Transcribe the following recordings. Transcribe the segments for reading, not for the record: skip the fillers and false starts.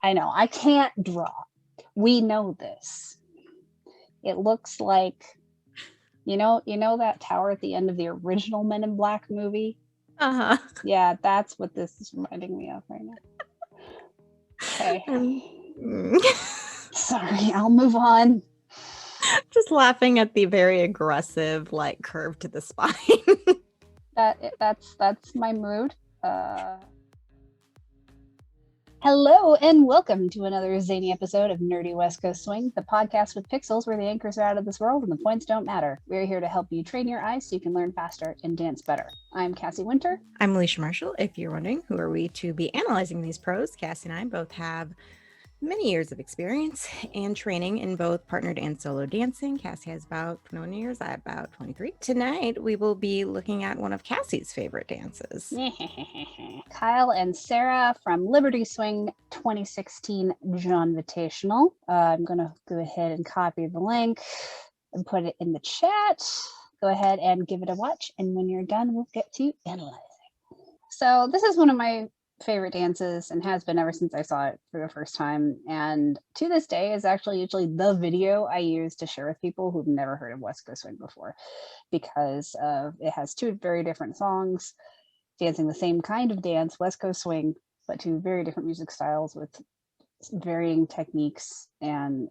I know. I can't draw. We know this. It looks like, that tower at the end of the original Men in Black movie? Uh-huh. Yeah, that's what this is reminding me of right now. Okay. Sorry, I'll move on. Just laughing at the very aggressive, like, curve to the spine. That's my mood. Hello and welcome to another zany episode of Nerdy West Coast Swing, the podcast with pixels where the anchors are out of this world and the points don't matter. We're here to help you train your eyes so you can learn faster and dance better. I'm Cassie Winter. I'm Alicia Marshall. If you're wondering who are we to be analyzing these pros, Cassie and I both have many years of experience and training in both partnered and solo dancing. Cassie has about 21 years, I have about 23. Tonight, we will be looking at one of Cassie's favorite dances. Kyle and Sarah from Liberty Swing 2016 John Invitational. I'm going to go ahead and copy the link and put it in the chat. Go ahead and give it a watch. And when you're done, we'll get to analyzing. So this is one of my favorite dances and has been ever since I saw it for the first time, and to this day is actually usually the video I use to share with people who've never heard of West Coast Swing before, because it has two very different songs dancing the same kind of dance, West Coast Swing, but two very different music styles with varying techniques, and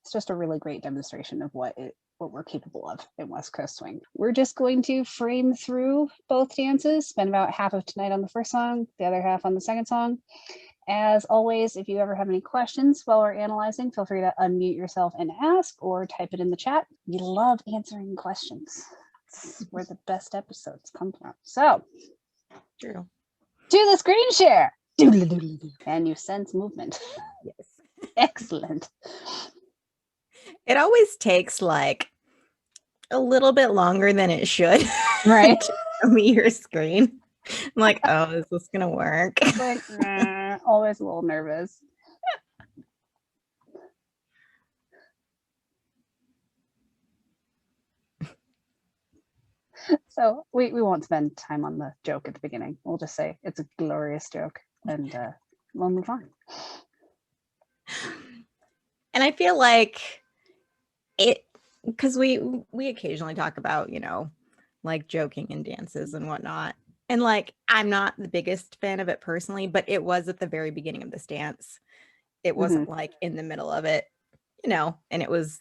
it's just a really great demonstration of what we're capable of in West Coast Swing. We're just going to frame through both dances, spend about half of tonight on the first song, the other half on the second song. As always, if you ever have any questions while we're analyzing, feel free to unmute yourself and ask or type it in the chat. We love answering questions. It's where the best episodes come from. So, True. Do the screen share. And you sense movement. Yes. Excellent. It always takes like a little bit longer than it should. Right. To show me your screen. I'm like, oh, is this gonna work? Like, always a little nervous. So we won't spend time on the joke at the beginning. We'll just say it's a glorious joke, and we'll move on. And I feel like it, because we occasionally talk about, like joking in dances and whatnot. And like, I'm not the biggest fan of it personally, but it was at the very beginning of this dance. It wasn't like in the middle of it, and it was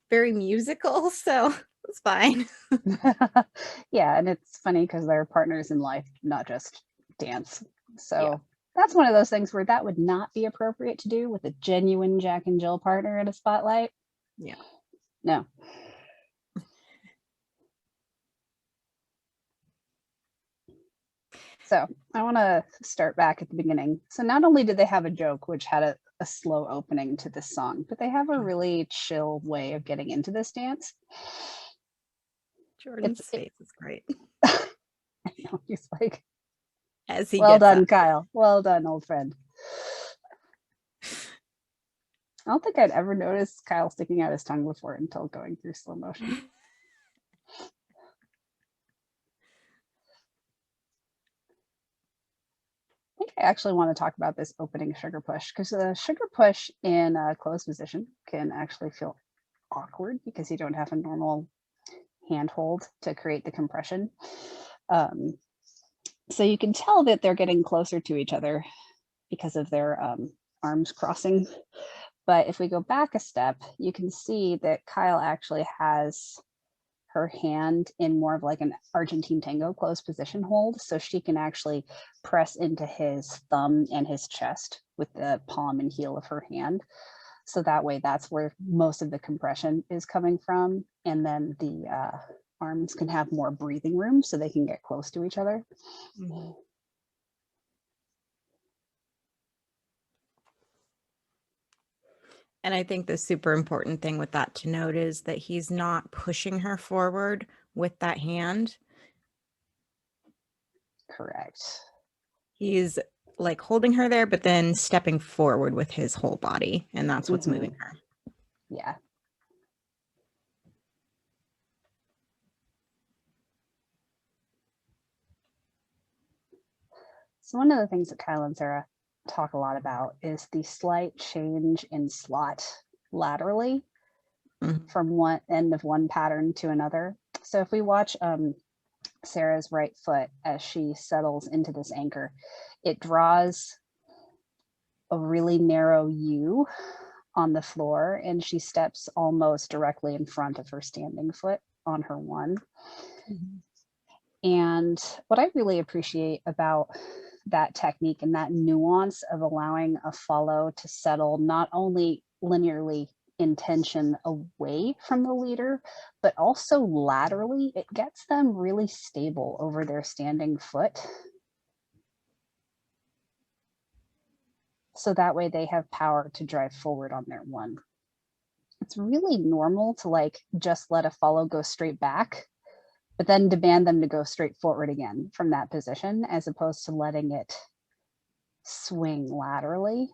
very musical. So it's fine. Yeah, and it's funny because they're partners in life, not just dance. So that's one of those things where that would not be appropriate to do with a genuine Jack and Jill partner at a spotlight. Yeah. No. So I want to start back at the beginning. So not only did they have a joke, which had a slow opening to this song, but they have a really chill way of getting into this dance. Jordan's face is great. I know, he's like, as he well gets done, up. Kyle. Well done, old friend. I don't think I'd ever noticed Kyle sticking out his tongue before until going through slow motion. I think I actually want to talk about this opening sugar push, because the sugar push in a closed position can actually feel awkward because you don't have a normal handhold to create the compression. So you can tell that they're getting closer to each other because of their arms crossing. But if we go back a step, you can see that Kyle actually has her hand in more of like an Argentine tango closed position hold. So she can actually press into his thumb and his chest with the palm and heel of her hand. So that way, that's where most of the compression is coming from. And then the arms can have more breathing room so they can get close to each other. Mm-hmm. And I think the super important thing with that to note is that he's not pushing her forward with that hand. Correct. He's like holding her there, but then stepping forward with his whole body. And that's what's moving her. Yeah. So one of the things that Kyle and Sarah talk a lot about is the slight change in slot laterally from one end of one pattern to another. So if we watch Sarah's right foot as she settles into this anchor, it draws a really narrow U on the floor, and she steps almost directly in front of her standing foot on her one. And what I really appreciate about that technique and that nuance of allowing a follow to settle not only linearly in tension away from the leader, but also laterally, it gets them really stable over their standing foot. So that way they have power to drive forward on their one. It's really normal to like just let a follow go straight back, but then demand them to go straight forward again from that position, as opposed to letting it swing laterally.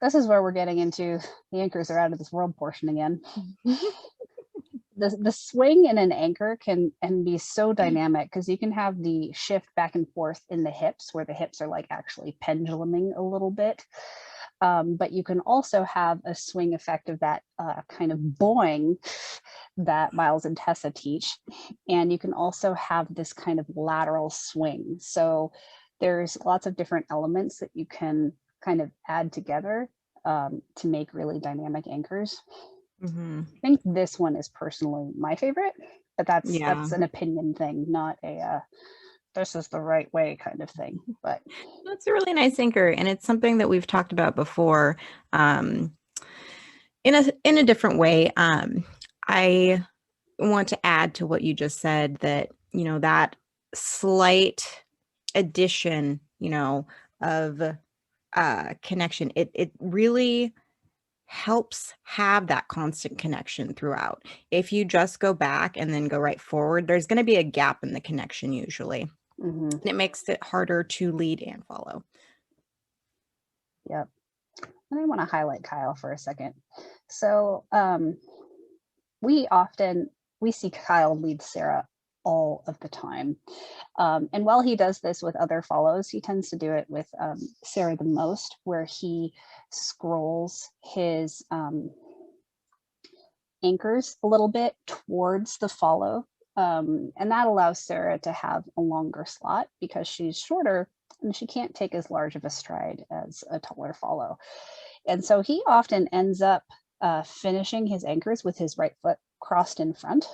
This is where we're getting into the anchors are out of this world portion again. The swing in an anchor can be so dynamic because you can have the shift back and forth in the hips, where the hips are like actually penduluming a little bit. But you can also have a swing effect of that kind of boing that Miles and Tessa teach. And you can also have this kind of lateral swing. So there's lots of different elements that you can kind of add together to make really dynamic anchors. I think this one is personally my favorite, but that's an opinion thing, not a this is the right way kind of thing. But that's a really nice anchor, and it's something that we've talked about before in a different way. I want to add to what you just said that, you know, that slight addition, you know, of connection, it really helps have that constant connection throughout. If you just go back and then go right forward, there's going to be a gap in the connection usually. And it makes it harder to lead and follow. Yep. And I want to highlight Kyle for a second. So we see Kyle lead Sarah all of the time. And while he does this with other follows, he tends to do it with Sarah the most, where he scrolls his anchors a little bit towards the follow. And that allows Sarah to have a longer slot because she's shorter and she can't take as large of a stride as a taller follow. And so he often ends up finishing his anchors with his right foot crossed in front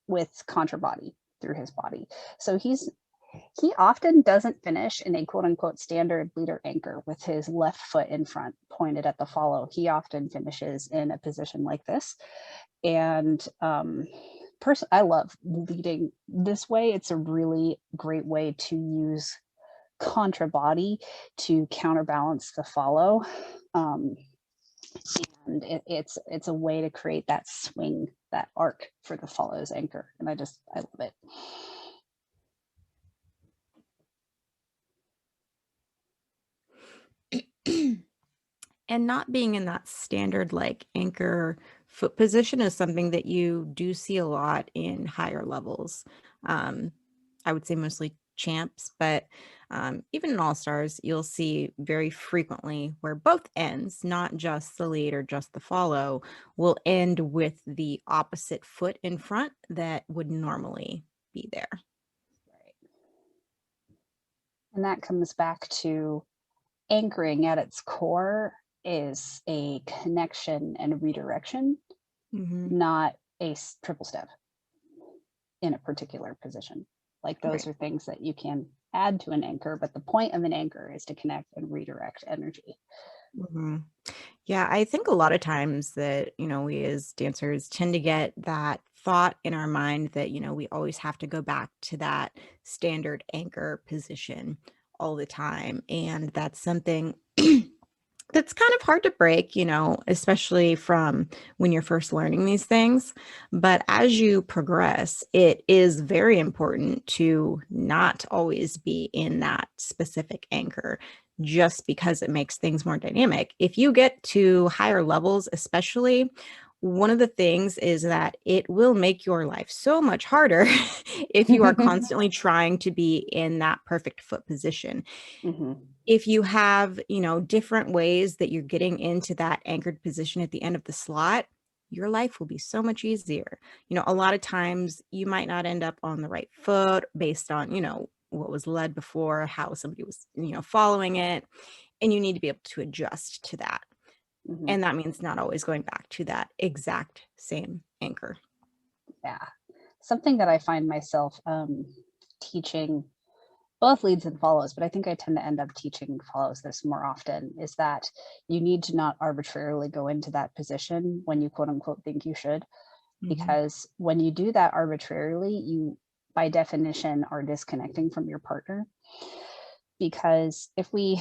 with contra body through his body. So he often doesn't finish in a quote unquote standard leader anchor with his left foot in front pointed at the follow. He often finishes in a position like this. And I love leading this way. It's a really great way to use contra body to counterbalance the follow. And it's a way to create that swing, that arc for the follow's anchor. And I love it. And not being in that standard like anchor foot position is something that you do see a lot in higher levels. I would say mostly champs, but even in all stars, you'll see very frequently where both ends, not just the lead or just the follow, will end with the opposite foot in front that would normally be there. Right. And that comes back to anchoring at its core is a connection and redirection, not a triple step in a particular position. Like those are things that you can add to an anchor, but the point of an anchor is to connect and redirect energy. Yeah, I think a lot of times that, you know, we as dancers tend to get that thought in our mind that, you know, we always have to go back to that standard anchor position all the time. And that's something that's kind of hard to break, you know, especially from when you're first learning these things. But as you progress, it is very important to not always be in that specific anchor just because it makes things more dynamic. If you get to higher levels, especially, one of the things is that it will make your life so much harder if you are constantly trying to be in that perfect foot position. If you have, different ways that you're getting into that anchored position at the end of the slot, your life will be so much easier. A lot of times you might not end up on the right foot based on, what was led before, how somebody was, following it. And you need to be able to adjust to that. And that means not always going back to that exact same anchor. Yeah. Something that I find myself teaching both leads and follows, but I think I tend to end up teaching follows this more often, is that you need to not arbitrarily go into that position when you quote unquote think you should, because when you do that arbitrarily, you by definition are disconnecting from your partner. Because if we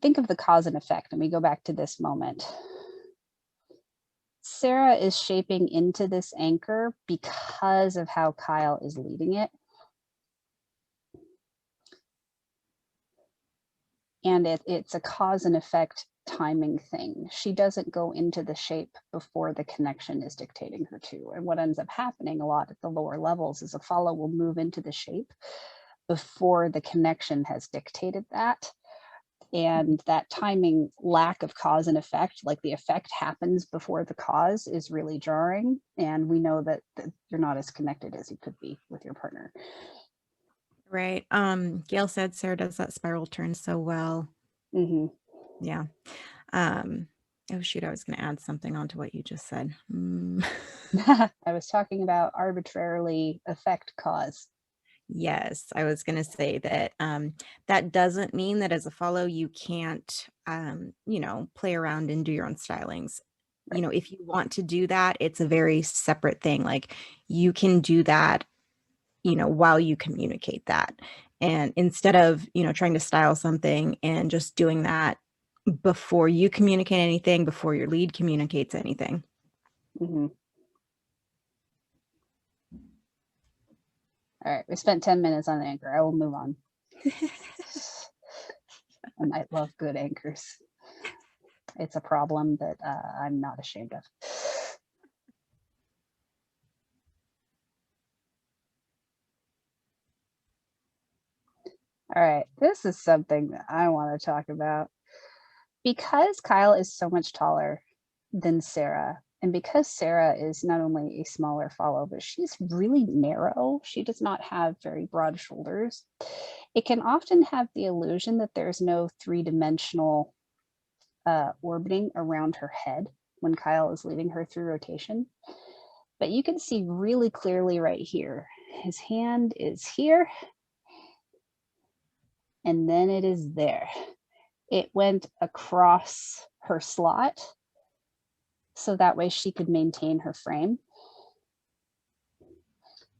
think of the cause and effect and we go back to this moment, Sarah is shaping into this anchor because of how Kyle is leading it. And it's a cause and effect timing thing. She doesn't go into the shape before the connection is dictating her to. And what ends up happening a lot at the lower levels is a follow will move into the shape before the connection has dictated that. And that timing lack of cause and effect, like the effect happens before the cause, is really jarring. And we know that you're not as connected as you could be with your partner. Right. Gail said Sarah does that spiral turn so well. Yeah. Oh shoot, I was going to add something onto what you just said. I was talking about arbitrarily effect cause. Yes, I was going to say that that doesn't mean that as a follow you can't, play around and do your own stylings. Right. If you want to do that, it's a very separate thing. Like you can do that, while you communicate that. And instead of, trying to style something and just doing that before you communicate anything, before your lead communicates anything. All right, we spent 10 minutes on the anchor. I will move on. And I love good anchors. It's a problem that I'm not ashamed of. All right, this is something that I want to talk about. Because Kyle is so much taller than Sarah, and because Sarah is not only a smaller follow, but she's really narrow, she does not have very broad shoulders, it can often have the illusion that there's no three-dimensional orbiting around her head when Kyle is leading her through rotation. But you can see really clearly right here, his hand is here, and then it is there. It went across her slot, so that way she could maintain her frame.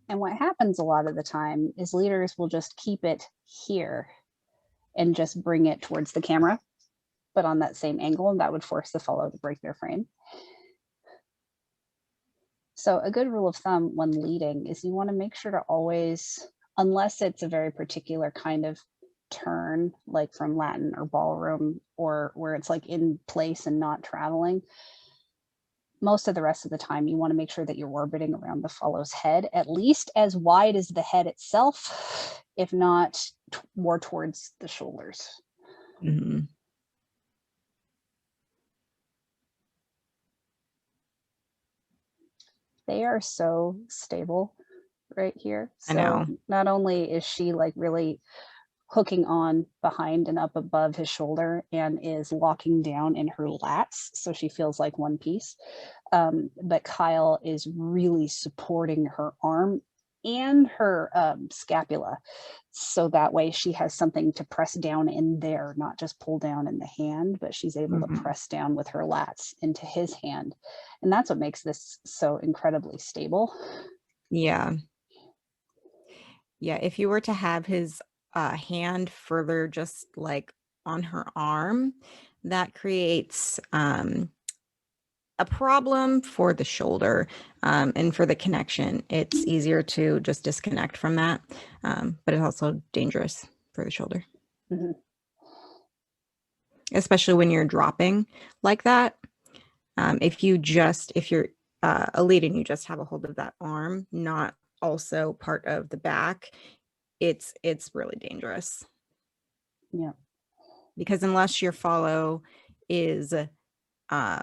And what happens a lot of the time is leaders will just keep it here and just bring it towards the camera, but on that same angle, and that would force the follow to break their frame. So a good rule of thumb when leading is you want to make sure to always, unless it's a very particular kind of turn, like from Latin or ballroom, or where it's like in place and not traveling, most of the rest of the time, you want to make sure that you're orbiting around the follow's head, at least as wide as the head itself, if not more towards the shoulders. They are so stable right here. So I know. Not only is she like really hooking on behind and up above his shoulder and is locking down in her lats, so she feels like one piece, but Kyle is really supporting her arm and her scapula, so that way she has something to press down in there, not just pull down in the hand, but she's able to press down with her lats into his hand. And that's what makes this so incredibly stable. Yeah. If you were to have his hand further just like on her arm, that creates a problem for the shoulder and for the connection. It's easier to just disconnect from that, but it's also dangerous for the shoulder. Especially when you're dropping like that. If you're a lead and you just have a hold of that arm, not also part of the back, it's really dangerous. Yeah. Because unless your follow is how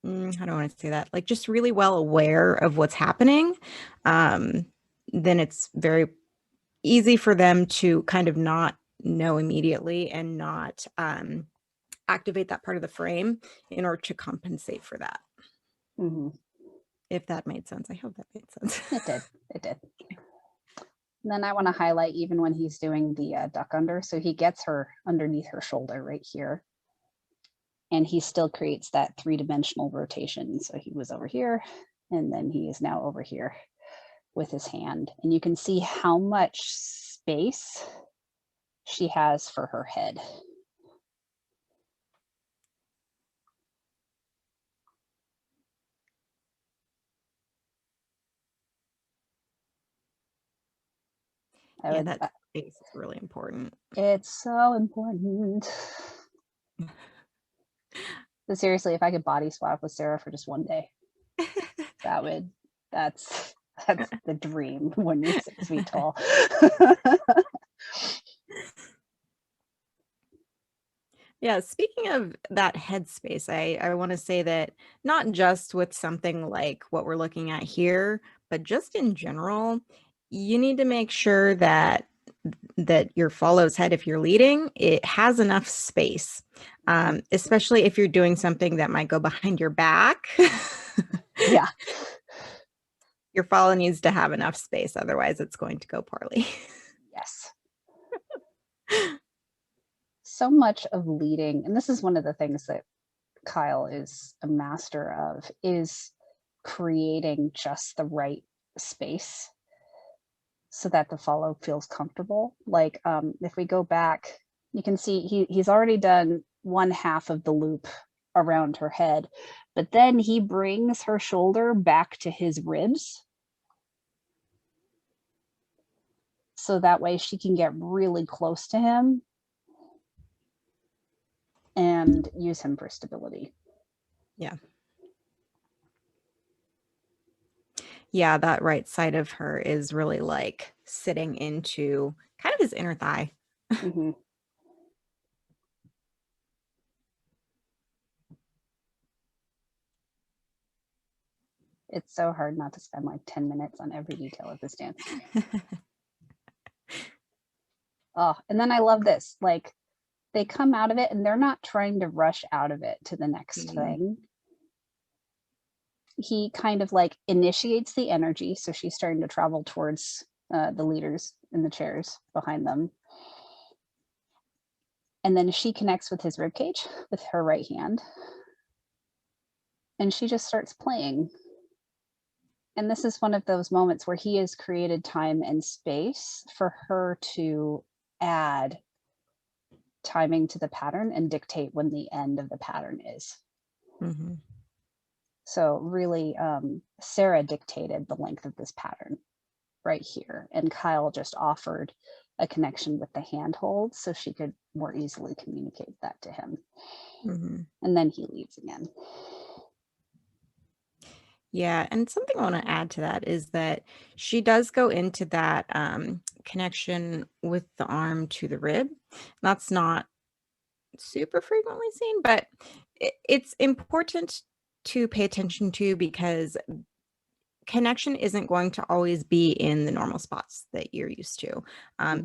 do I want to say that? Like just really well aware of what's happening, then it's very easy for them to kind of not know immediately and not activate that part of the frame in order to compensate for that. Mm-hmm. If that made sense. I hope that made sense. It did. It did. And then I want to highlight even when he's doing the duck under. So he gets her underneath her shoulder right here. And he still creates that 3-dimensional rotation. So he was over here, and then he is now over here with his hand. And you can see how much space she has for her head. Yeah, that space is really important. It's so important. But seriously, if I could body swap with Sarah for just one day, that's the dream when you're 6 feet tall. Yeah, speaking of that headspace, I want to say that not just with something like what we're looking at here, but just in general, you need to make sure that your follow's head, if you're leading, it has enough space, especially if you're doing something that might go behind your back. Yeah. Your follow needs to have enough space, otherwise it's going to go poorly. Yes. So much of leading, and this is one of the things that Kyle is a master of, is creating just the right space so that the follow feels comfortable. Like if we go back, you can see he's already done 1/2 of the loop around her head, but then he brings her shoulder back to his ribs. So that way she can get really close to him and use him for stability. Yeah. Yeah, that right side of her is really like sitting into kind of his inner thigh. Mm-hmm. It's so hard not to spend like 10 minutes on every detail of this dance. Oh, and then I love this. Like they come out of it and they're not trying to rush out of it to the next thing. He kind of like initiates the energy. So she's starting to travel towards the leaders in the chairs behind them. And then she connects with his ribcage with her right hand. And she just starts playing. And this is one of those moments where he has created time and space for her to add timing to the pattern and dictate when the end of the pattern is. Mm-hmm. So really, Sarah dictated the length of this pattern right here, and Kyle just offered a connection with the handhold so she could more easily communicate that to him. Mm-hmm. And then he leaves again. Yeah, and something I want to add to that is that she does go into that connection with the arm to the rib. That's not super frequently seen, but it's important to pay attention to because connection isn't going to always be in the normal spots that you're used to.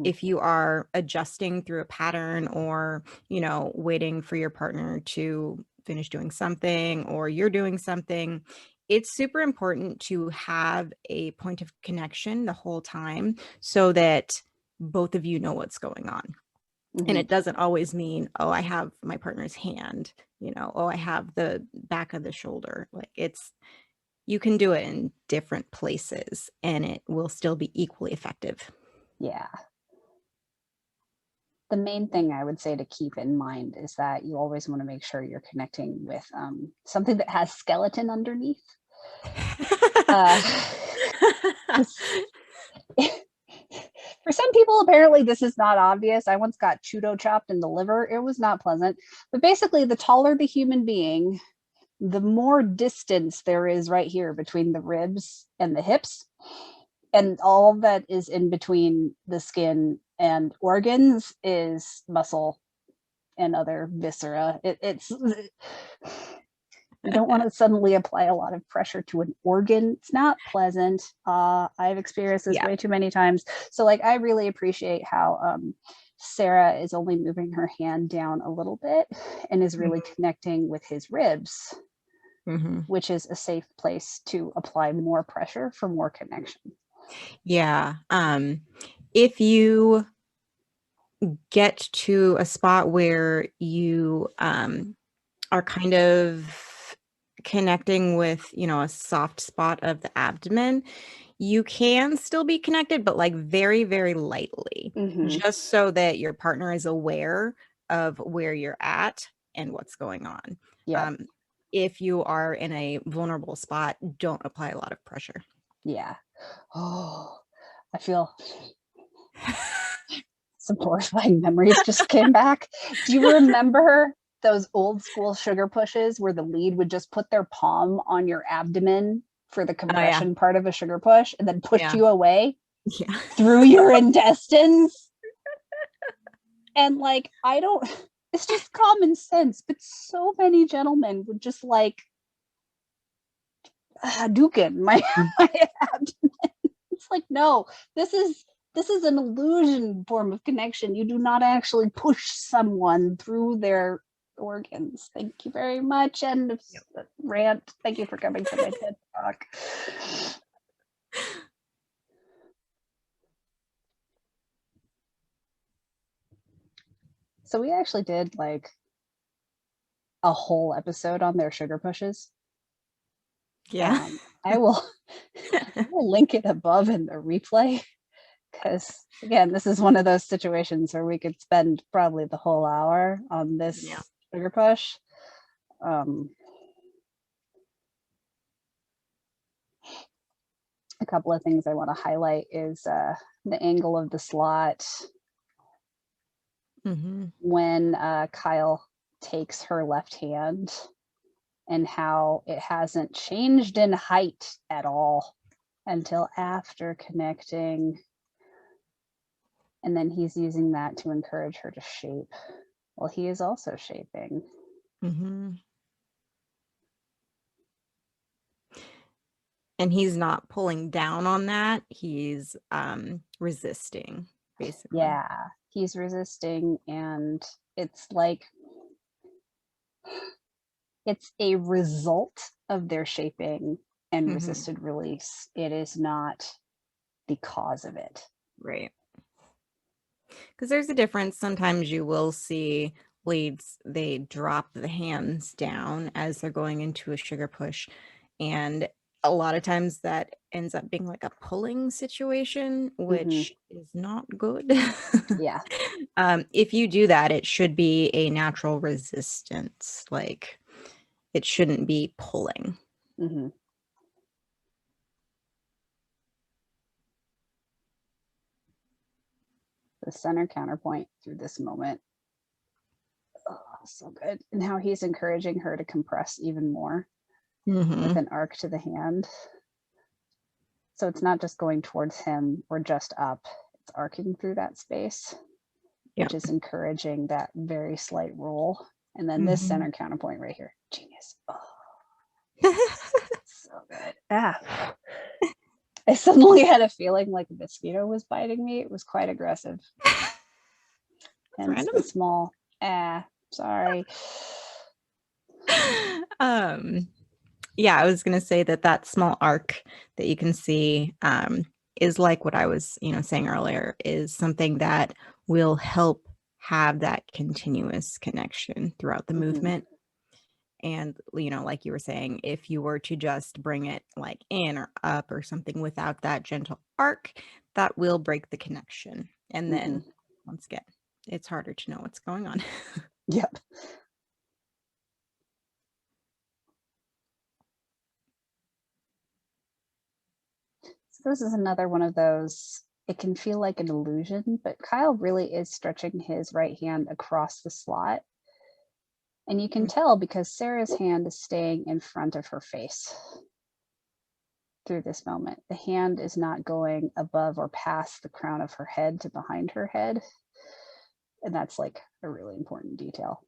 If you are adjusting through a pattern or, waiting for your partner to finish doing something or you're doing something, it's super important to have a point of connection the whole time so that both of you know what's going on. And it doesn't always mean, oh, I have my partner's hand, oh, I have the back of the shoulder. Like you can do it in different places and it will still be equally effective. Yeah. The main thing I would say to keep in mind is that you always want to make sure you're connecting with something that has skeleton underneath. For some people, apparently this is not obvious. I once got judo chopped in the liver. It was not pleasant. But basically, the taller the human being, the more distance there is right here between the ribs and the hips, and all that is in between the skin and organs is muscle and other viscera. It's you don't want to suddenly apply a lot of pressure to an organ. It's not pleasant. I've experienced this way too many times. So like, I really appreciate how Sarah is only moving her hand down a little bit and is really connecting with his ribs, which is a safe place to apply more pressure for more connection. Yeah. If you get to a spot where you are kind of connecting with, you know, a soft spot of the abdomen, you can still be connected, but like very, very lightly, just so that your partner is aware of where you're at and what's going on. Yeah. If you are in a vulnerable spot, don't apply a lot of pressure. Yeah. Oh, I feel some horrifying memories just came back. Do you remember those old school sugar pushes where the lead would just put their palm on your abdomen for the compression part of a sugar push and then push you away through your intestines? And like, it's just common sense, but so many gentlemen would just like Hadouken my abdomen. It's like, no, this is an illusion form of connection. You do not actually push someone through their organs. Thank you very much. End of rant. Thank you for coming to my TED Talk. So we actually did like a whole episode on their sugar pushes. Yeah. I will link it above in the replay, because again, this is one of those situations where we could spend probably the whole hour on this sugar push. A couple of things I want to highlight is the angle of the slot. When Kyle takes her left hand, and how it hasn't changed in height at all until after connecting. And then he's using that to encourage her to shape. Well, he is also shaping. And he's not pulling down on that. He's resisting, basically. Yeah, he's resisting, and it's like, it's a result of their shaping and resisted release. It is not the cause of it. Right. Because there's a difference. Sometimes you will see leads, they drop the hands down as they're going into a sugar push. And a lot of times that ends up being like a pulling situation, which is not good. Yeah. If you do that, it should be a natural resistance. Like, it shouldn't be pulling. The center counterpoint through this moment. Oh, so good. And how he's encouraging her to compress even more with an arc to the hand. So it's not just going towards him or just up, it's arcing through that space, which is encouraging that very slight roll. And then this center counterpoint right here. Genius. Oh, so good. I suddenly had a feeling like a mosquito was biting me. It was quite aggressive. And the small, sorry. Yeah, I was going to say that small arc that you can see is like what I was, saying earlier, is something that will help have that continuous connection throughout the movement. And, like you were saying, if you were to just bring it like in or up or something without that gentle arc, that will break the connection. And then once again, it's harder to know what's going on. Yep. So this is another one of those, it can feel like an illusion, but Kyle really is stretching his right hand across the slot And you can tell because Sarah's hand is staying in front of her face through this moment. The hand is not going above or past the crown of her head to behind her head. And that's like a really important detail.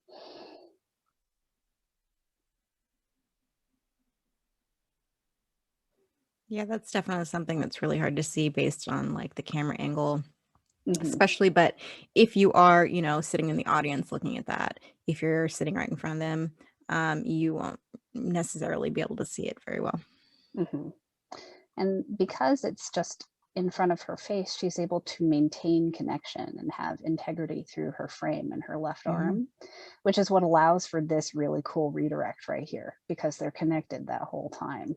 Yeah, that's definitely something that's really hard to see based on like the camera angle, Mm-hmm. especially. But if you are, you know, sitting in the audience looking at that, if you're sitting right in front of them, you won't necessarily be able to see it very well. Mm-hmm. And because it's just in front of her face, she's able to maintain connection and have integrity through her frame and her left arm, which is what allows for this really cool redirect right here, because they're connected that whole time.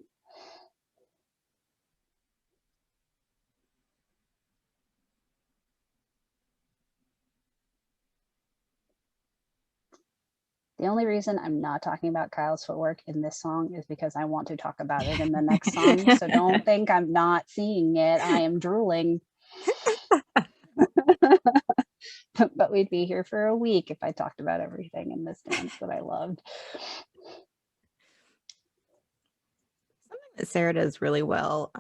The only reason I'm not talking about Kyle's footwork in this song is because I want to talk about it in the next song. So don't think I'm not seeing it. I am drooling. But we'd be here for a week if I talked about everything in this dance that I loved. Something that Sarah does really well,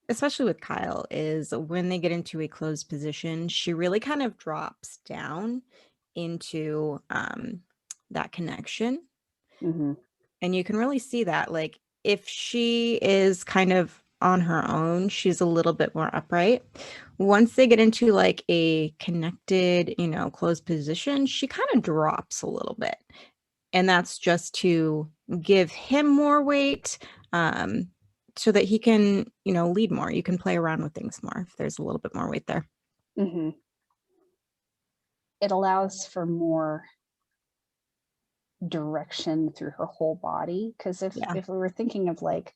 especially with Kyle, is when they get into a closed position, she really kind of drops down into that connection. Mm-hmm. And you can really see that. Like, if she is kind of on her own, she's a little bit more upright. Once they get into like a connected, you know, closed position, she kind of drops a little bit. And that's just to give him more weight, so that he can, you know, lead more. You can play around with things more if there's a little bit more weight there. Mm-hmm. It allows for more direction through her whole body, because if we were thinking of like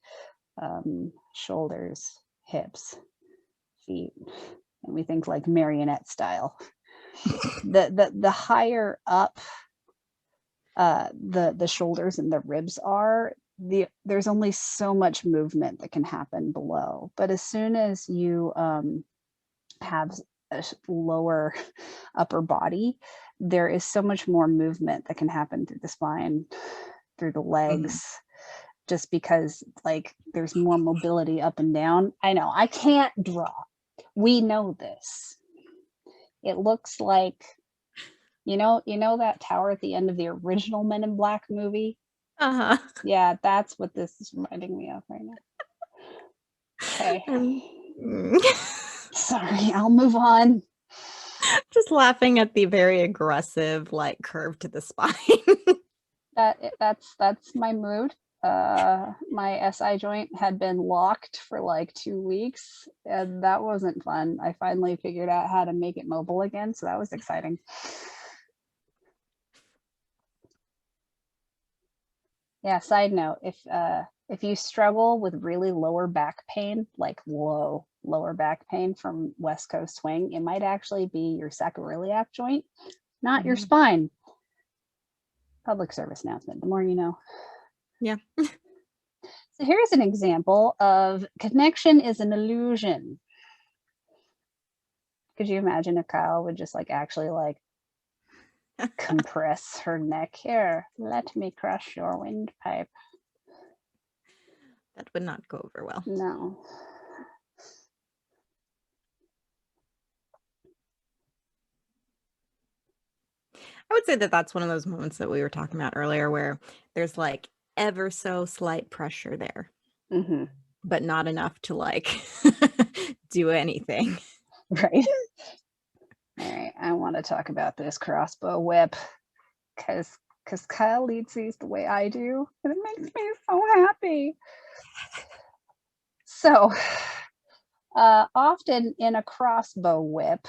shoulders, hips, feet, and we think like marionette style, the higher up the shoulders and the ribs are, there's only so much movement that can happen below. But as soon as you have a lower upper body, there is so much more movement that can happen through the spine, through the legs, just because like there's more mobility up and down. I know I can't draw. We know this. It looks like, you know that tower at the end of the original Men in Black movie? Uh-huh. Yeah, that's what this is reminding me of right now. Okay. Sorry, I'll move on. Just laughing at the very aggressive like curve to the spine. That's my mood. My SI joint had been locked for like 2 weeks, and that wasn't fun. I finally figured out how to make it mobile again, so that was exciting. Yeah, side note, if you struggle with really lower back pain, like lower back pain from West Coast swing, it might actually be your sacroiliac joint, not your spine. Public service announcement. The more you know. Yeah. So here's an example of connection is an illusion. Could you imagine if Kyle would just like actually like compress her neck? Here, let me crush your windpipe. That would not go over well. No. I would say that that's one of those moments that we were talking about earlier where there's like ever so slight pressure there, but not enough to like do anything. Right. All right, I want to talk about this crossbow whip because Kyle leads these the way I do, and it makes me so happy. So often in a crossbow whip,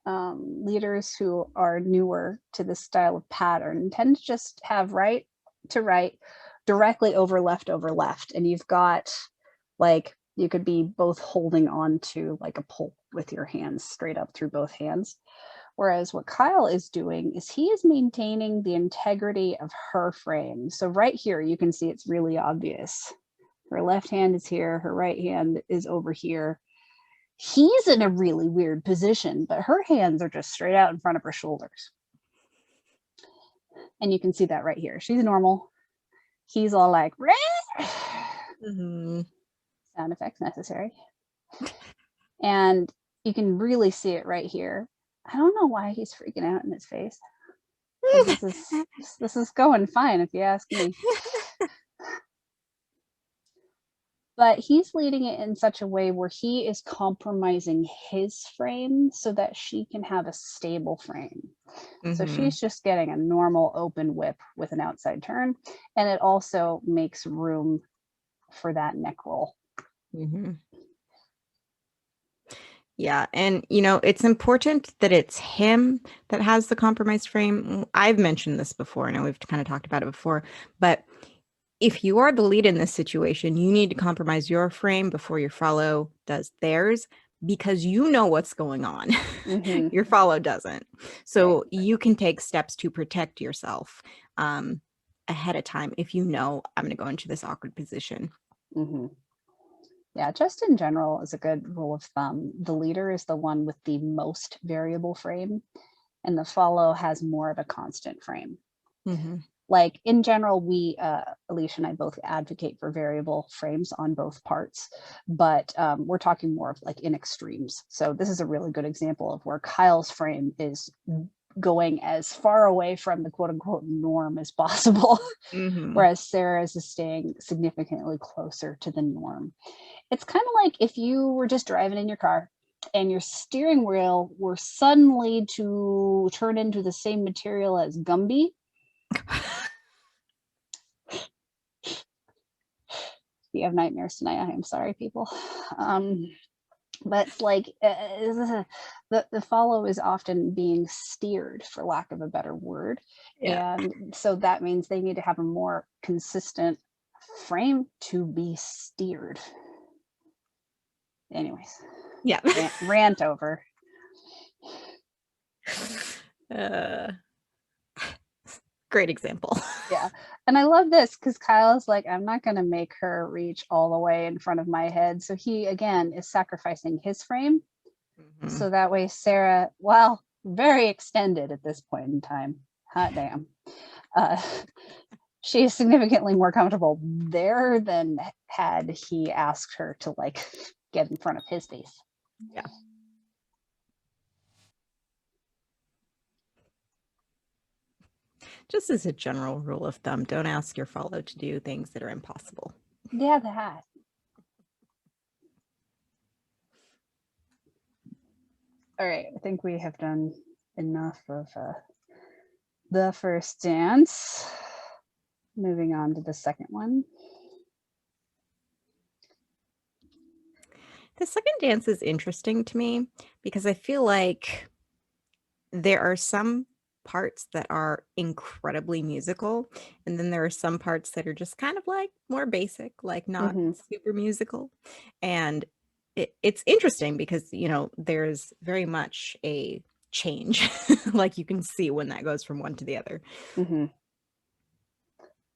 leaders who are newer to this style of pattern tend to just have right to right directly over left, and you've got like, you could be both holding on to like a pole with your hands straight up through both hands. Whereas what Kyle is doing is he is maintaining the integrity of her frame. So right here, you can see it's really obvious. Her left hand is here, her right hand is over here. He's in a really weird position, but her hands are just straight out in front of her shoulders. And you can see that right here. She's normal. He's all like, Mm-hmm. sound effects necessary. And you can really see it right here. I don't know why he's freaking out in his face. This is going fine if you ask me. But he's leading it in such a way where he is compromising his frame so that she can have a stable frame. So she's just getting a normal open whip with an outside turn, and it also makes room for that neck roll. Mm-hmm. Yeah. And, it's important that it's him that has the compromised frame. I've mentioned this before. I know we've kind of talked about it before, but if you are the lead in this situation, you need to compromise your frame before your follow does theirs, because you know what's going on. Mm-hmm. Your follow doesn't. So you can take steps to protect yourself ahead of time if you know I'm going to go into this awkward position. Mm-hmm. Yeah, just in general, is a good rule of thumb. The leader is the one with the most variable frame, and the follow has more of a constant frame. Mm-hmm. Like in general, we, Alicia and I both advocate for variable frames on both parts, but we're talking more of like in extremes. So this is a really good example of where Kyle's frame is going as far away from the quote unquote norm as possible, Mm-hmm. whereas Sarah's is staying significantly closer to the norm. It's kind of like if you were just driving in your car and your steering wheel were suddenly to turn into the same material as Gumby. You have nightmares tonight. I am sorry, people. But it's like the follow is often being steered, for lack of a better word. Yeah. And so that means they need to have a more consistent frame to be steered. Anyways, Yeah. rant over. Great example. Yeah. And I love this because Kyle's like, I'm not going to make her reach all the way in front of my head. So he, again, is sacrificing his frame. Mm-hmm. So that way, Sarah, well, very extended at this point in time. Hot damn. She is significantly more comfortable there than had he asked her to like get in front of his face. Yeah. Just as a general rule of thumb, don't ask your follow to do things that are impossible. Yeah, that. All right, I think we have done enough of the first dance. Moving on to the second one. The second dance is interesting to me because I feel like there are some parts that are incredibly musical, and then there are some parts that are just kind of like more basic, like not super musical. And it's interesting because, there's very much a change. Like you can see when that goes from one to the other. Mm-hmm.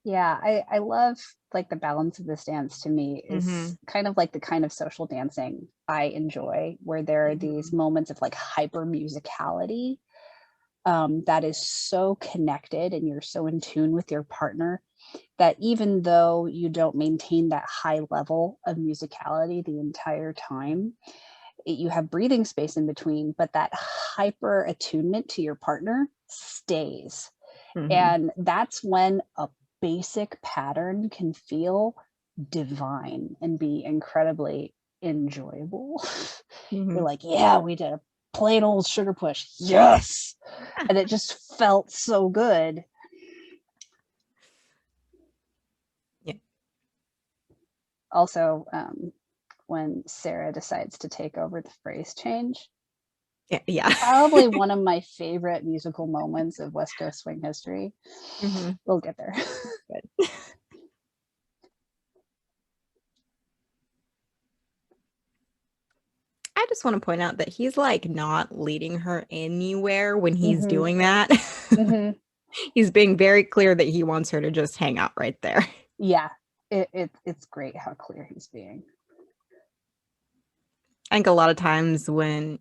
Yeah, I love like the balance of this dance. To me is kind of like the kind of social dancing I enjoy, where there are these moments of like hyper musicality that is so connected and you're so in tune with your partner that even though you don't maintain that high level of musicality the entire time, you have breathing space in between, but that hyper attunement to your partner stays. And that's when a basic pattern can feel divine and be incredibly enjoyable. You're like, yeah, we did a plain old sugar push. Yes. And it just felt so good. Yeah. Also, when Sarah decides to take over the phrase change. Yeah. Probably one of my favorite musical moments of West Coast swing history. We'll get there. Good. I just want to point out that he's like not leading her anywhere when he's doing that. He's being very clear that he wants her to just hang out right there. Yeah, it's great how clear he's being. I think a lot of times when,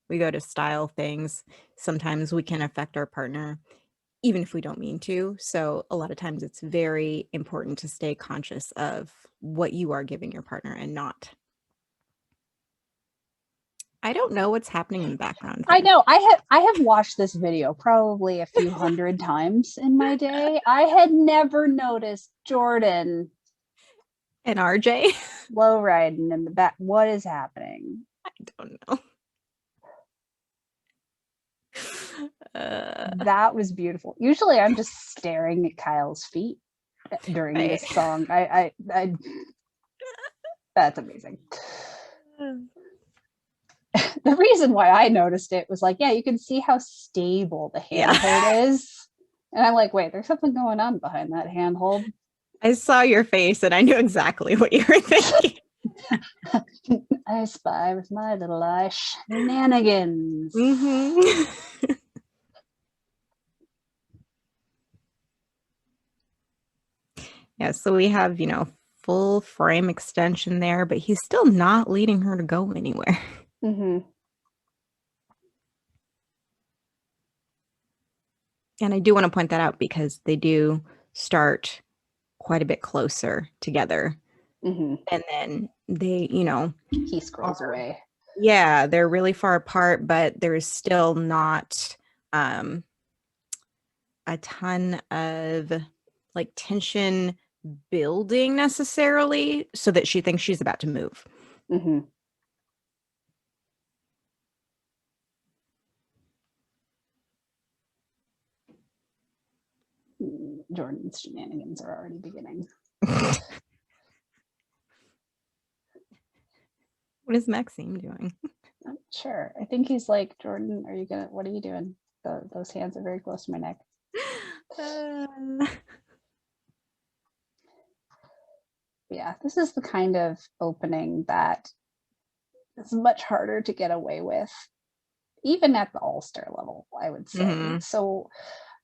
we go to style things, sometimes we can affect our partner even if we don't mean to. So a lot of times it's very important to stay conscious of what you are giving your partner and not. I don't know what's happening in the background I there. know. I have watched this video probably a few hundred times in my day. I had never noticed Jordan And RJ? low riding in the back. What is happening? I don't know. That was beautiful. Usually I'm just staring at Kyle's feet during Right. this song. I that's amazing. The reason why I noticed it was like, yeah, you can see how stable the handhold is. And I'm like, wait, there's something going on behind that handhold. I saw your face and I knew exactly what you were thinking. I spy with my little eye shenanigans. Mm-hmm. Yeah, so we have, full frame extension there, but he's still not leading her to go anywhere. Mm-hmm. And I do want to point that out because they do start quite a bit closer together. Mm-hmm. And then they, he scrolls away. Yeah, they're really far apart, but there is still not a ton of like tension building necessarily so that she thinks she's about to move. Mm-hmm. Jordan's shenanigans are already beginning. What is Maxime doing? I'm sure. I think he's like, Jordan, what are you doing? Those hands are very close to my neck. Yeah, this is the kind of opening that is much harder to get away with, even at the all-star level, I would say. Mm-hmm. So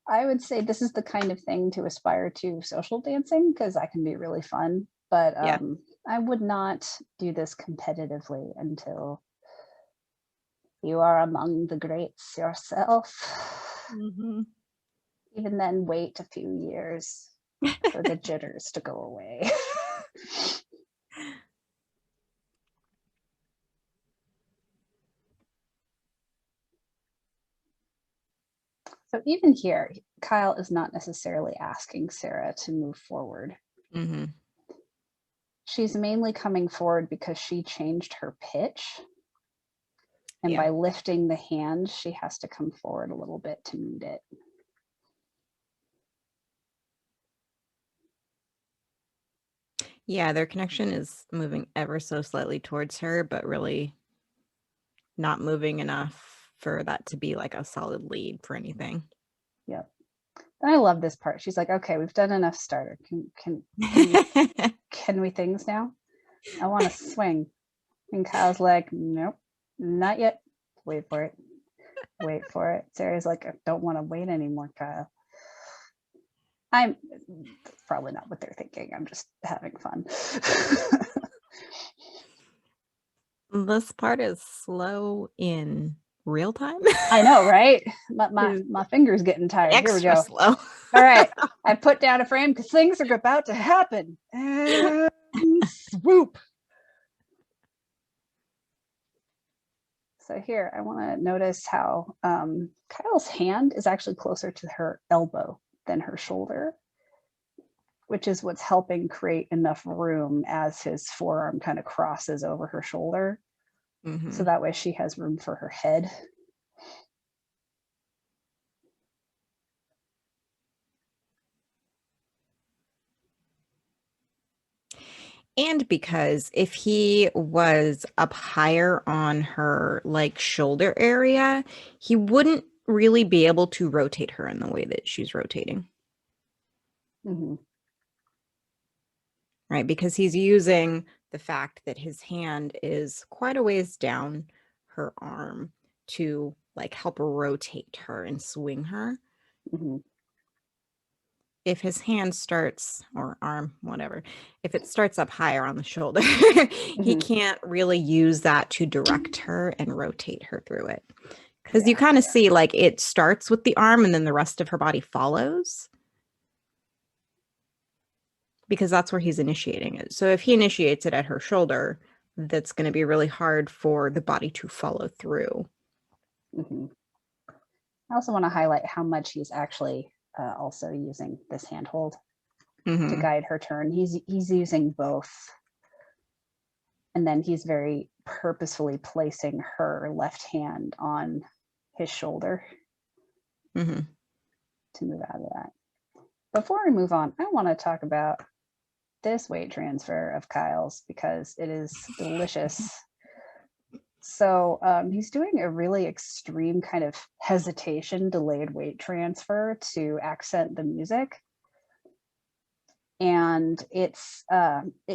I would say this is the kind of thing to aspire to social dancing, because that can be really fun. But Yeah. I would not do this competitively until you are among the greats yourself. Mm-hmm. Even then, wait a few years for the jitters to go away. So even here, Kyle is not necessarily asking Sarah to move forward. Mm-hmm. She's mainly coming forward because she changed her pitch. And Yeah. by lifting the hand, she has to come forward a little bit to meet it. Yeah, their connection is moving ever so slightly towards her, but really not moving enough for that to be like a solid lead for anything. Yep. And I love this part. She's like, okay, we've done enough starter. Can we things now? I want to swing. And Kyle's like, nope, not yet. Wait for it. Wait for it. Sarah's like, I don't want to wait anymore, Kyle. I'm probably not what they're thinking. I'm just having fun. This part is slow in real time. I know, right? My finger's getting tired. Extra Here we go. slow. All right. I put down a frame because things are about to happen. And swoop. So here, I want to notice how Kyle's hand is actually closer to her elbow than her shoulder, which is what's helping create enough room as his forearm kind of crosses over her shoulder. Mm-hmm. So that way she has room for her head. And because if he was up higher on her like shoulder area, he wouldn't really be able to rotate her in the way that she's rotating. Mm-hmm. Right? Because he's using the fact that his hand is quite a ways down her arm to like help rotate her and swing her. Mm-hmm. If his hand starts, or arm, whatever, if it starts up higher on the shoulder, he can't really use that to direct her and rotate her through it Because you kind of see like it starts with the arm and then the rest of her body follows. Because that's where he's initiating it. So if he initiates it at her shoulder, that's going to be really hard for the body to follow through. Mm-hmm. I also want to highlight how much he's actually also using this handhold to guide her turn. He's using both. And then he's very purposefully placing her left hand on his shoulder to move out of that. Before we move on, I want to talk about this weight transfer of Kyle's because it is delicious. So he's doing a really extreme kind of hesitation, delayed weight transfer to accent the music. And it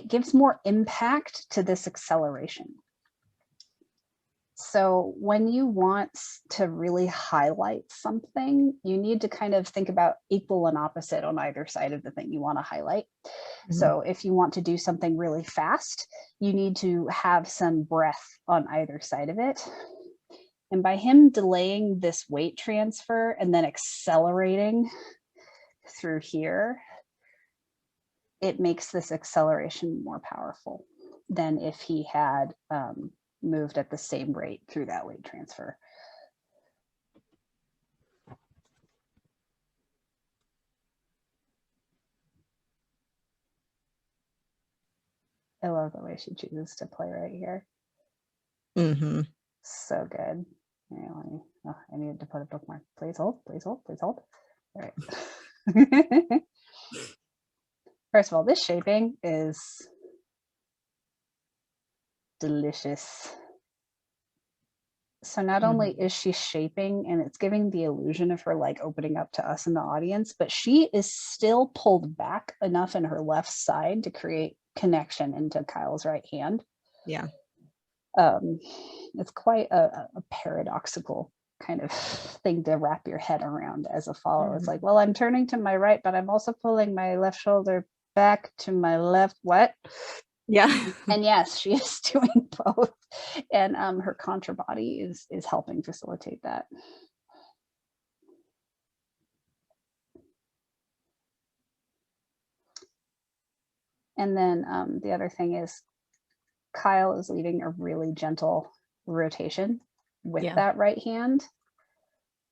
gives more impact to this acceleration. So when you want to really highlight something, you need to kind of think about equal and opposite on either side of the thing you want to highlight. So if you want to do something really fast, you need to have some breath on either side of it. And by him delaying this weight transfer and then accelerating through here, it makes this acceleration more powerful than if he had moved at the same rate through that weight transfer. I love the way she chooses to play right here. So good. Anyway, I needed to put a bookmark. Please hold, please hold, please hold. All right. First of all, this shaping is delicious. So not only is she shaping and it's giving the illusion of her like opening up to us in the audience, but she is still pulled back enough in her left side to create connection into Kyle's right hand. Yeah. It's quite a paradoxical kind of thing to wrap your head around as a follower. It's like, well, I'm turning to my right, but I'm also pulling my left shoulder back to my left. What? Yeah. And yes, she is doing both. And her contra body is helping facilitate that. And then the other thing is Kyle is leading a really gentle rotation with that right hand.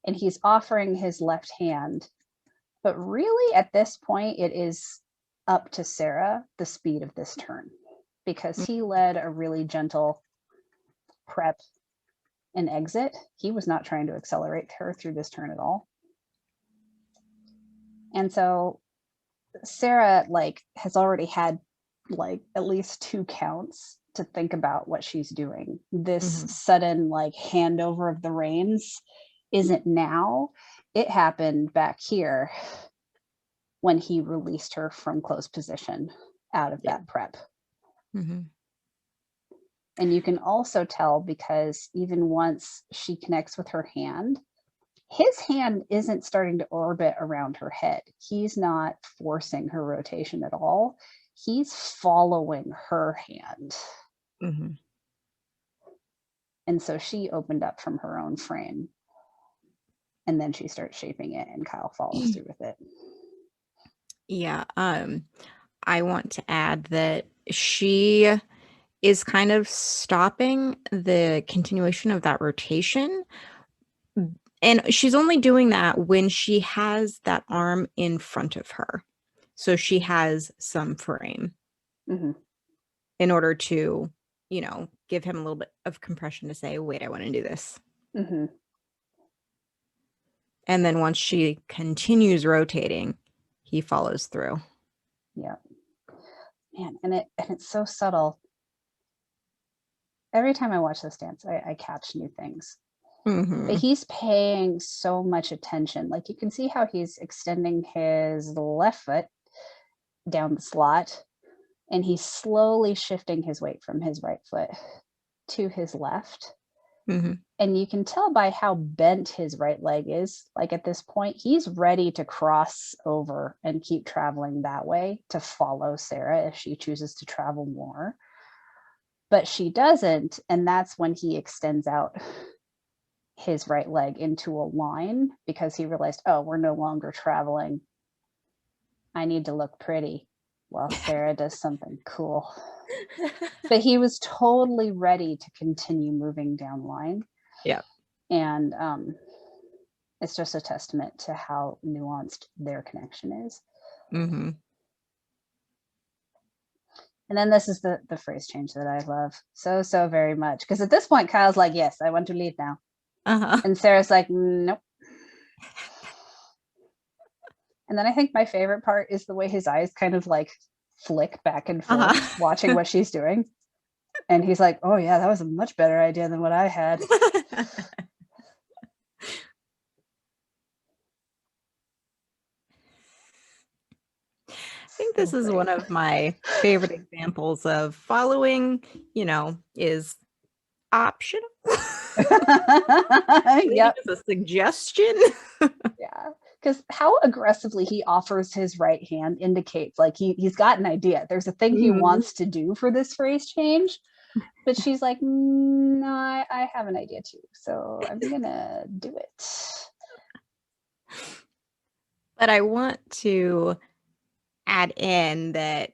And he's offering his left hand. But really, at this point, it is up to Sarah, the speed of this turn, because he led a really gentle prep and exit. He was not trying to accelerate her through this turn at all. And so Sarah has already had at least 2 counts to think about what she's doing. This sudden handover of the reins isn't now. It happened back here when he released her from close position out of that prep. And you can also tell because even once she connects with her hand, his hand isn't starting to orbit around her head. He's not forcing her rotation at all. He's following her hand. And so she opened up from her own frame. And then she starts shaping it and Kyle follows through with it. Yeah. I want to add that she is kind of stopping the continuation of that rotation. And she's only doing that when she has that arm in front of her. So she has some frame in order to, give him a little bit of compression to say, wait, I want to do this. And then once she continues rotating, he follows through. Yeah. Man, and it's so subtle. Every time I watch this dance, I catch new things. But he's paying so much attention. You can see how he's extending his left foot down the slot, and he's slowly shifting his weight from his right foot to his left. And you can tell by how bent his right leg is. At this point, he's ready to cross over and keep traveling that way to follow Sarah if she chooses to travel more. But she doesn't, and that's when he extends out his right leg into a line because he realized, oh, we're no longer traveling. I need to look pretty while Sarah does something cool. But he was totally ready to continue moving down line. Yeah. And it's just a testament to how nuanced their connection is. Mm-hmm. And then this is the phrase change that I love so very much. Because at this point, Kyle's like, yes, I want to lead now. Uh-huh. And Sarah's like, nope. And then I think my favorite part is the way his eyes kind of like flick back and forth, watching what she's doing. And he's like, oh yeah, that was a much better idea than what I had. I think this is one of my favorite examples of following, is optional. Yep. It's a suggestion. Yeah. Because how aggressively he offers his right hand indicates like he's got an idea. There's a thing he wants to do for this phrase change. But she's like, no, I have an idea too. So I'm going to do it. But I want to add in that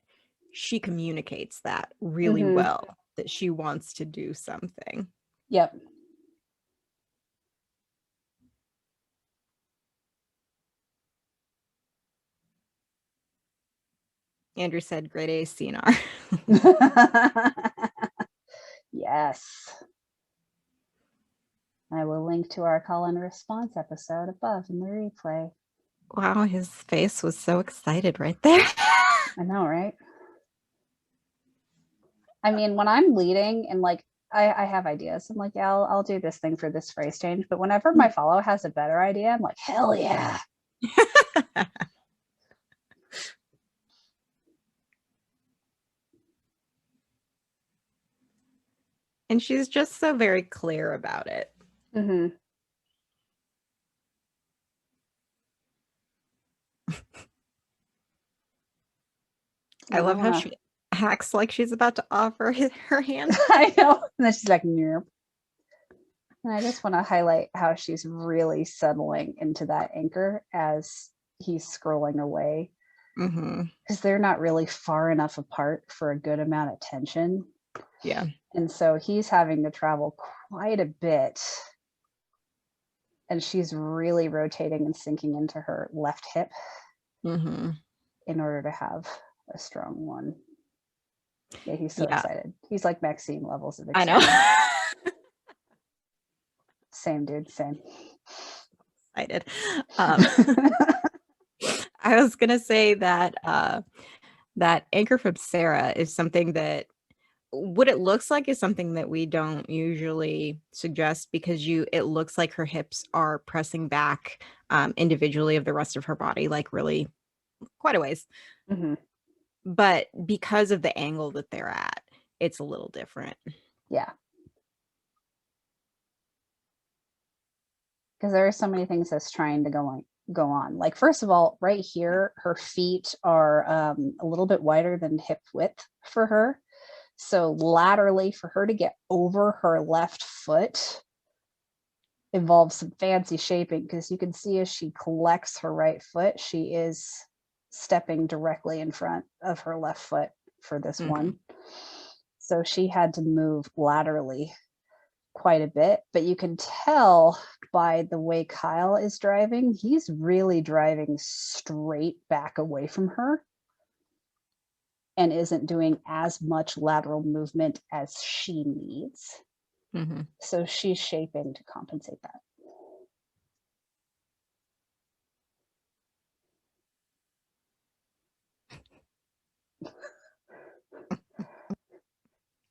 she communicates that really well, that she wants to do something. Yep. Andrew said, grade A CNR. Yes. I will link to our call and response episode above in the replay. Wow, his face was so excited right there. I know, right? I mean, when I'm leading and like I have ideas, I'm like, yeah, I'll do this thing for this phrase change. But whenever my follow has a better idea, I'm like, hell yeah. And she's just so very clear about it. Mm-hmm. I love how she acts like she's about to offer her hand. I know. And then she's like, nope. And I just want to highlight how she's really settling into that anchor as he's scrolling away. Because they're not really far enough apart for a good amount of tension. Yeah. And so he's having to travel quite a bit. And she's really rotating and sinking into her left hip in order to have a strong one. Yeah, he's so excited. He's like Maxine levels of excitement. I know. Same, dude. Same. Excited. I was gonna say that that anchor from Sarah is something that what it looks like is something that we don't usually suggest because it looks like her hips are pressing back individually of the rest of her body, like really quite a ways. But because of the angle that they're at, it's a little different. Yeah. Because there are so many things that's trying to go on. Like, first of all, right here, her feet are a little bit wider than hip width for her. So laterally, for her to get over her left foot involves some fancy shaping, because you can see as she collects her right foot, she is stepping directly in front of her left foot for this one. So she had to move laterally quite a bit, but you can tell by the way Kyle is driving, he's really driving straight back away from her and isn't doing as much lateral movement as she needs. So she's shaping to compensate that.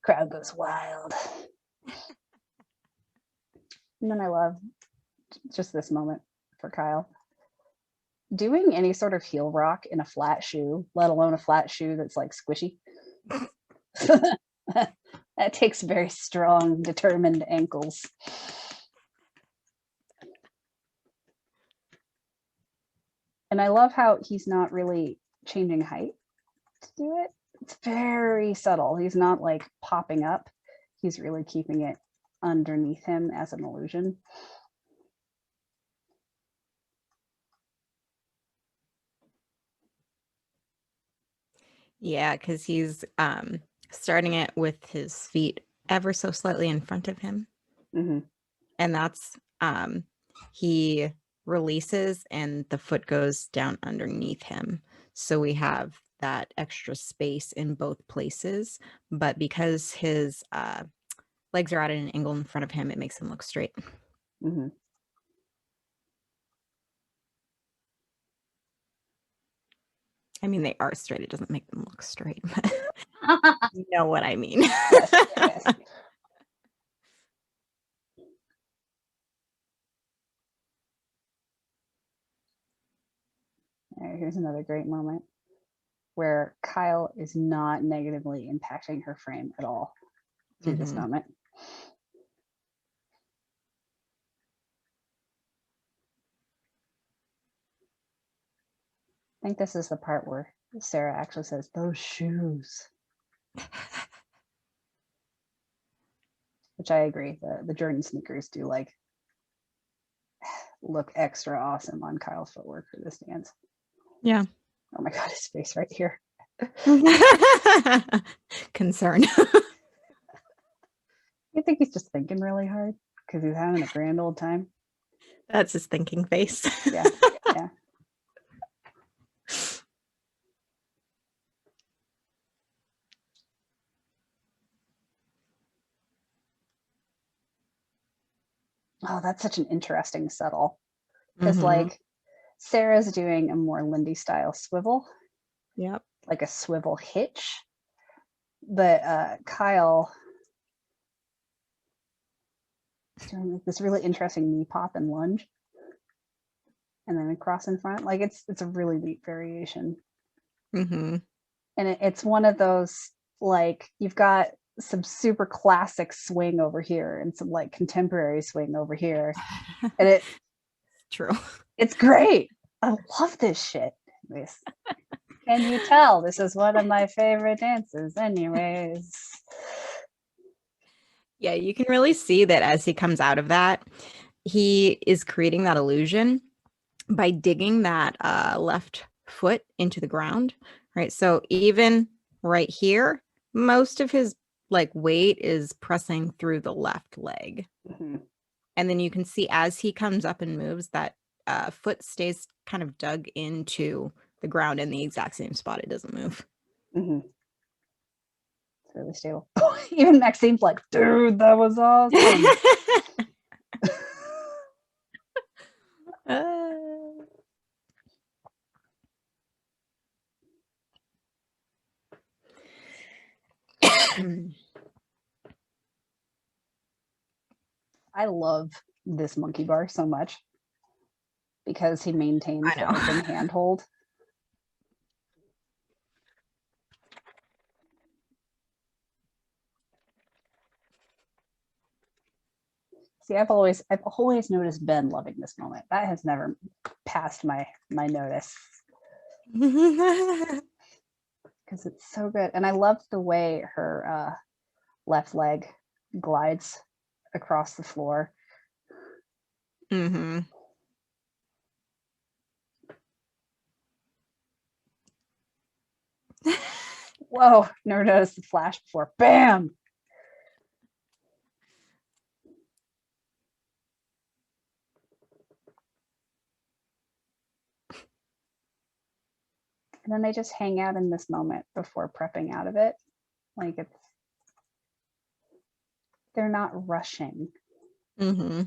Crowd goes wild. And then I love just this moment for Kyle. Doing any sort of heel rock in a flat shoe, let alone a flat shoe that's like squishy. That takes very strong, determined ankles. And I love how he's not really changing height to do it. It's very subtle. He's not like popping up. He's really keeping it underneath him as an illusion. Yeah, because he's starting it with his feet ever so slightly in front of him. Mm-hmm. And that's he releases and the foot goes down underneath him. So we have that extra space in both places. But because his legs are at an angle in front of him, it makes him look straight. Mm-hmm. I mean, they are straight. It doesn't make them look straight, but you know what I mean. Yes, yes. All right, here's another great moment where Kyle is not negatively impacting her frame at all through this moment. I think this is the part where Sarah actually says, "Those shoes," which I agree. The Jordan sneakers do like look extra awesome on Kyle's footwork for this dance. Yeah. Oh my God, his face right here. Concern. You think he's just thinking really hard because he's having a grand old time? That's his thinking face. Yeah, yeah. Oh, that's such an interesting subtle. Because like Sarah's doing a more Lindy style swivel. Yep. Like a swivel hitch. But Kyle is doing like this really interesting knee pop and lunge. And then across in front. Like it's a really neat variation. And it's one of those, like, you've got some super classic swing over here and some like contemporary swing over here. And True. it's great. I love this shit. Can you tell this is one of my favorite dances anyways? Yeah, you can really see that as he comes out of that, he is creating that illusion by digging that left foot into the ground, right? So even right here, most of his like weight is pressing through the left leg. And then you can see as he comes up and moves, that foot stays kind of dug into the ground in the exact same spot. It doesn't move. It's really stable. Even Maxine's like, dude, that was awesome. I love this monkey bar so much because he maintains the open handhold. See, I've always noticed Ben loving this moment. That has never passed my notice. Because it's so good. And I love the way her left leg glides across the floor. Whoa, never noticed the flash before. Bam! And then they just hang out in this moment before prepping out of it. Like they're not rushing. Which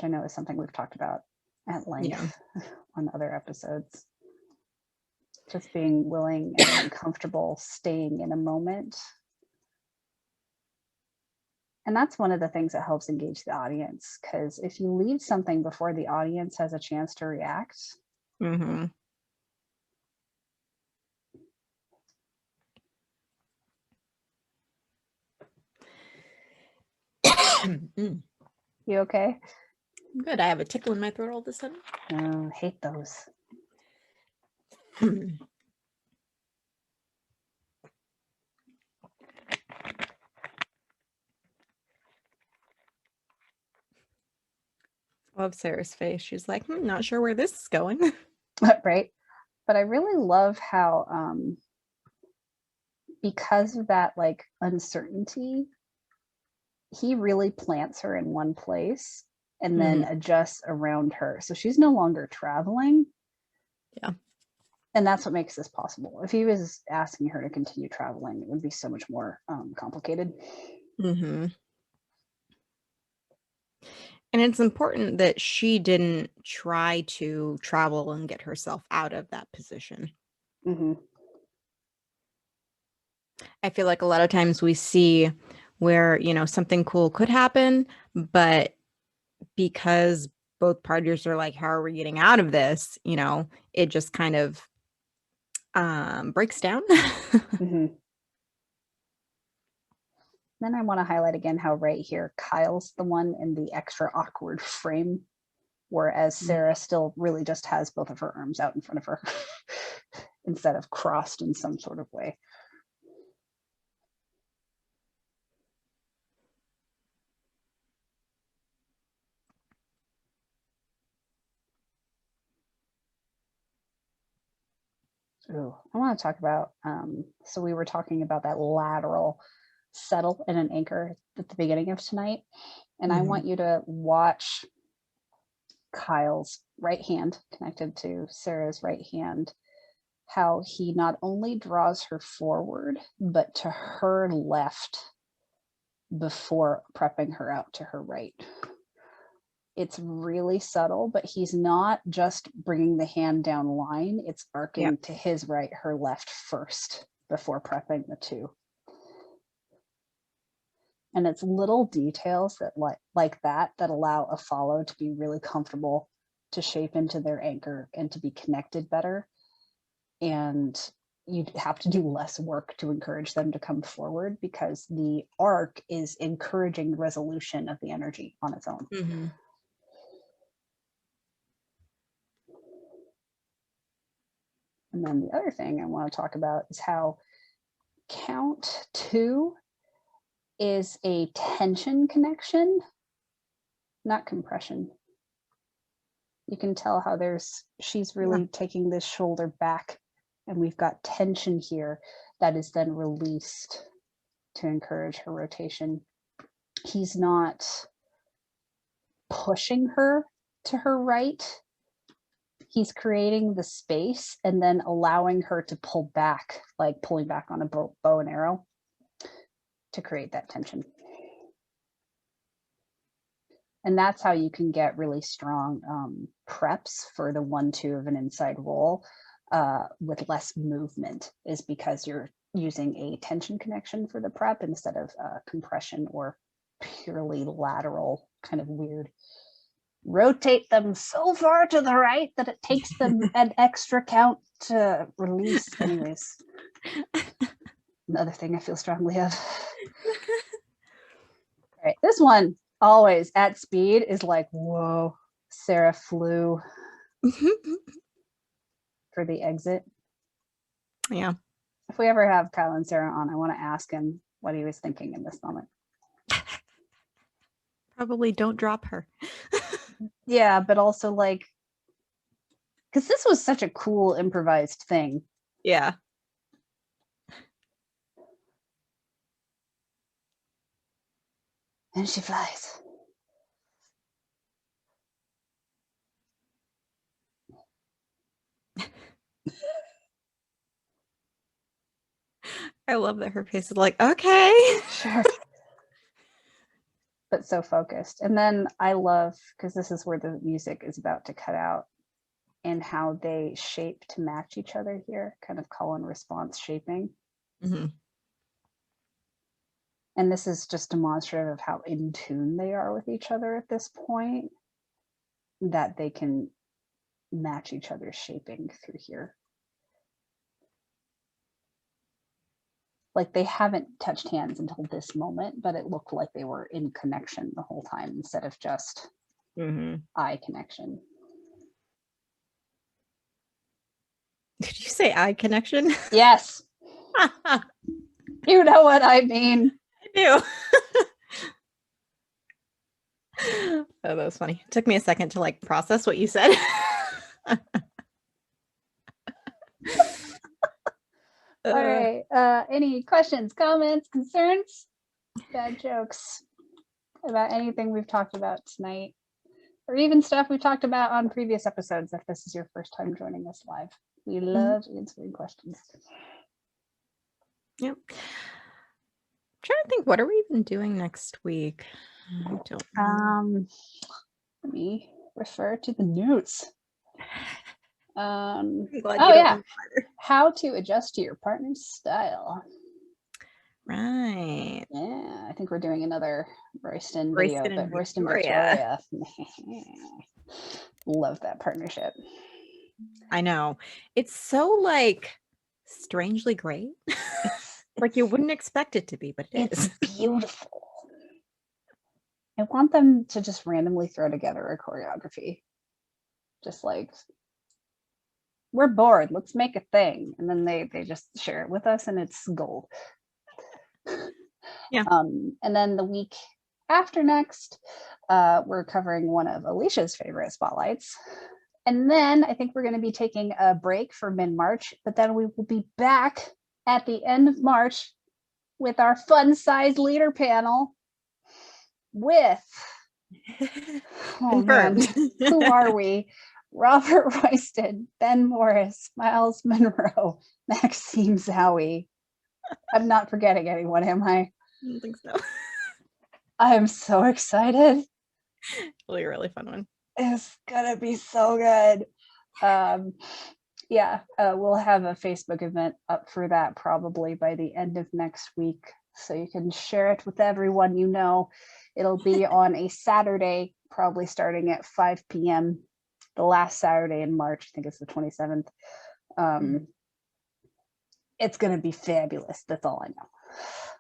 I know is something we've talked about at length on other episodes. Just being willing and comfortable staying in a moment. And that's one of the things that helps engage the audience, because if you leave something before the audience has a chance to react, You okay? Good. I have a tickle in my throat all of a sudden. I hate those. Love Sarah's face. She's like, not sure where this is going. Right? But I really love how because of that like uncertainty, he really plants her in one place and then adjusts around her. So she's no longer traveling. Yeah. And that's what makes this possible. If he was asking her to continue traveling, it would be so much more complicated. Mm-hmm. And it's important that she didn't try to travel and get herself out of that position. Mm-hmm. I feel like a lot of times we see where, something cool could happen, but because both parties are like, how are we getting out of this? It just kind of breaks down. Mm-hmm. Then I want to highlight again how right here, Kyle's the one in the extra awkward frame, whereas Sarah still really just has both of her arms out in front of her instead of crossed in some sort of way. Ooh, I want to talk about, so we were talking about that lateral settle and an anchor at the beginning of tonight. And I want you to watch Kyle's right hand connected to Sarah's right hand, how he not only draws her forward, but to her left before prepping her out to her right. It's really subtle, but he's not just bringing the hand down line, it's arcing to his right, her left first before prepping the two. And it's little details that like that allow a follow to be really comfortable to shape into their anchor and to be connected better. And you have to do less work to encourage them to come forward because the arc is encouraging the resolution of the energy on its own. Mm-hmm. And then the other thing I want to talk about is how count 2 is a tension connection, not compression. You can tell how she's really taking this shoulder back, and we've got tension here that is then released to encourage her rotation. He's not pushing her to her right. He's creating the space and then allowing her to pull back, like pulling back on a bow and arrow to create that tension. And that's how you can get really strong preps for the 1-2 of an inside roll with less movement, is because you're using a tension connection for the prep instead of compression or purely lateral, kind of weird. Rotate them so far to the right that it takes them an extra count to release. Anyways, another thing I feel strongly of. All right, this one always at speed is like, whoa, Sarah flew for the exit. Yeah. If we ever have Kyle and Sarah on, I want to ask him what he was thinking in this moment. Probably don't drop her. Yeah, but also like, because this was such a cool improvised thing. Yeah. And she flies. I love that her face is like, okay. Sure. But so focused. And then I love, because this is where the music is about to cut out, and how they shape to match each other here, kind of call and response shaping. Mm-hmm. And this is just demonstrative of how in tune they are with each other at this point, that they can match each other's shaping through here. Like they haven't touched hands until this moment, but it looked like they were in connection the whole time instead of just eye connection. Did you say eye connection? Yes. You know what I mean. I do. Oh, that was funny. It took me a second to like process what you said. All right. Any questions, comments, concerns, bad jokes about anything we've talked about tonight, or even stuff we've talked about on previous episodes if this is your first time joining us live? We love answering questions. Yep. I'm trying to think, what are we even doing next week? I don't know. Let me refer to the notes. I'm glad Oh you don't yeah, know either. how to adjust to your partner's style. Right. Yeah, I think we're doing another Royston Royston video, but and Royston Victoria. Victoria. Love that partnership. I know. It's so like strangely great. Like you wouldn't expect it to be, but It's beautiful. I want them to just randomly throw together a choreography. Just like, we're bored, let's make a thing. And then they just share it with us and it's gold. Yeah. And then the week after next, we're covering one of Alicia's favorite spotlights. And then I think we're going to be taking a break for mid-March, but then we will be back at the end of March with our fun size leader panel with, oh man, who are we? Robert Royston, Ben Morris, Miles Monroe, Maxime Zowie. I'm not forgetting anyone, am I? I don't think so. I'm so excited. It'll be a really fun one. It's gonna be so good. Yeah, we'll have a Facebook event up for that probably by the end of next week, so you can share it with everyone you know. It'll be on a Saturday, probably starting at 5 p.m. the last Saturday in March. I think it's the 27th. It's gonna be fabulous. That's all I know.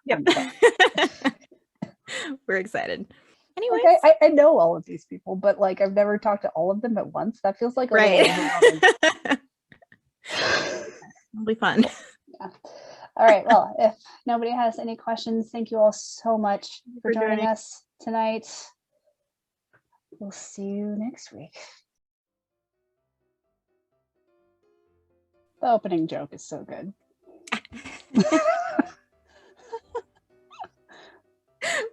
Yep. We're excited. Anyways, like I know all of these people, but like I've never talked to all of them at once. That feels like a little overwhelming. It'll be fun. Yeah. All right. Well, if nobody has any questions, thank you all so much for joining us tonight. We'll see you next week. The opening joke is so good.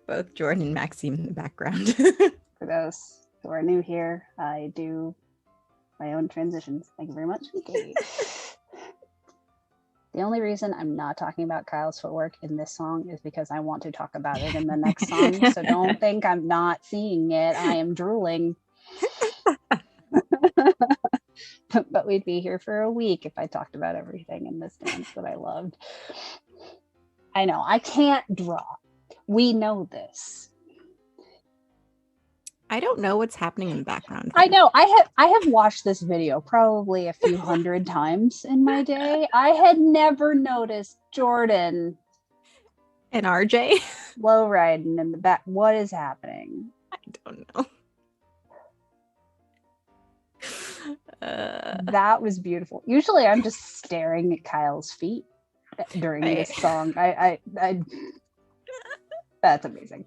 Both Jordan and Maxime in the background. For those who are new here, I do my own transitions. Thank you very much. Okay. The only reason I'm not talking about Kyle's footwork in this song is because I want to talk about it in the next song. So don't think I'm not seeing it. I am drooling. But we'd be here for a week if I talked about everything in this dance that I loved. I know, I can't draw. We know this. I don't know what's happening in the background. I know. I have watched this video probably a few hundred times in my day. I had never noticed Jordan and RJ low riding in the back. What is happening? I don't know. That was beautiful. Usually I'm just staring at Kyle's feet during this song. I that's amazing.